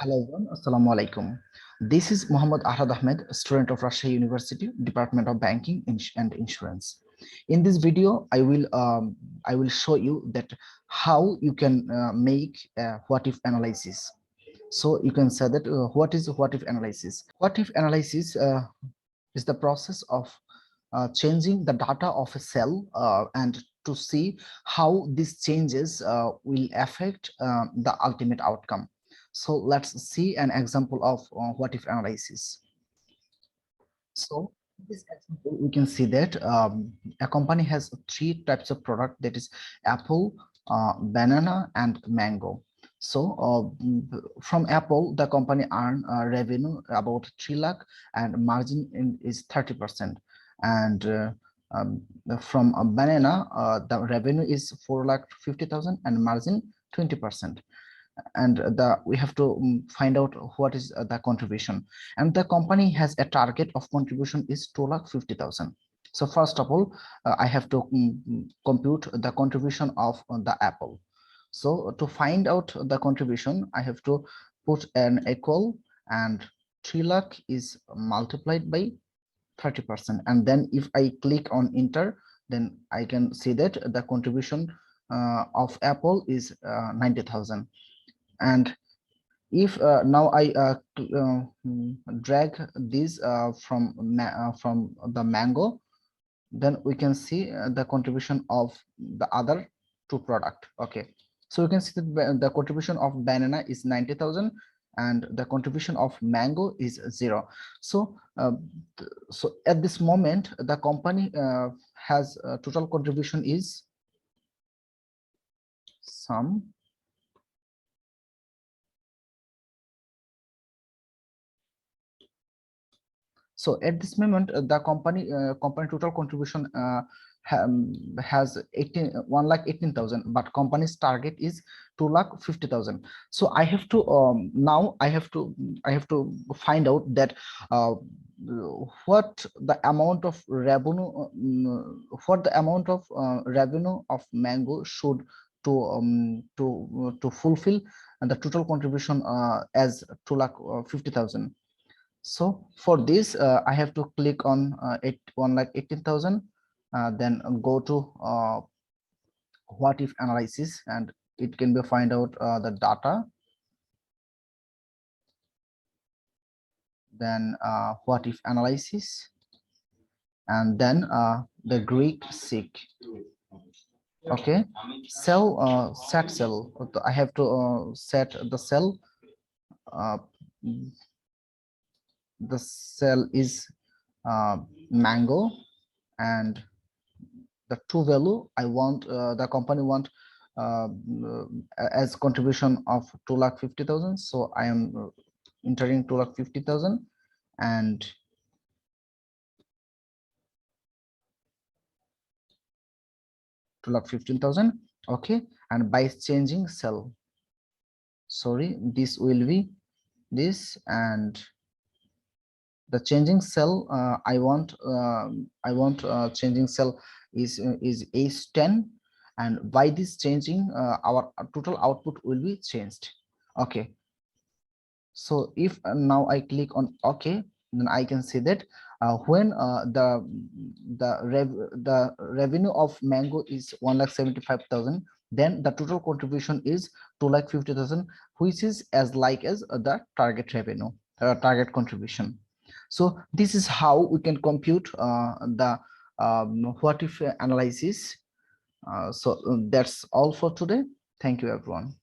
Hello everyone, Assalamu alaikum. This is Muhammad Arhad Ahmed, student of Rajshahi University, Department of Banking and Insurance. In this video, I will show you that how you can make a what if analysis. So you can say that what is a what if analysis? What if analysis is the process of changing the data of a cell and to see how these changes will affect the ultimate outcome. So let's see an example of what if analysis. So in this example, we can see that a company has three types of product, that is apple, banana, and mango. So from apple, the company earn revenue about 3 lakh and margin is 30%. And um, from a banana, the revenue is 4 lakh 50,000 and margin 20%. And we have to find out what is the contribution, and the company has a target of contribution is 2,50,000. So first of all, I have to compute the contribution of the apple. So to find out the contribution, I have to put an equal, and 3 lakh is multiplied by 30%, and then if I click on enter, then I can see that the contribution of apple is 90,000. And if now I drag this from the mango, then we can see the contribution of the other two product. Okay, so you can see that the contribution of banana is 90,000 and the contribution of mango is 0. So so at this moment the company has total contribution is some. So at this moment, the company total contribution has 1 lakh 18,000, but company's target is 2 lakh 50,000. So I have to now I have to find out that what the amount of revenue revenue of mango should to fulfill the total contribution as 2 lakh 50,000. So for this, I have to click on 1 lakh 18,000, then go to what if analysis, and it can be find out the data. Then what if analysis, and then the Greek seek. Okay, set cell. I have to set the cell. Uh, the cell is mango, and the true value I want, the company want as contribution of 2,50,000. So I am entering 2,50,000 and 2,15,000. Okay, and by changing cell, sorry, this will be this, and the changing cell I want changing cell is H10, and by this changing our total output will be changed. Okay, so if now I click on OK, then I can see that when the revenue of mango is 1,75,000, then the total contribution is 2,50,000, which is as like as the target revenue, target contribution. So this is how we can compute the what if analysis. So that's all for today. Thank you, everyone.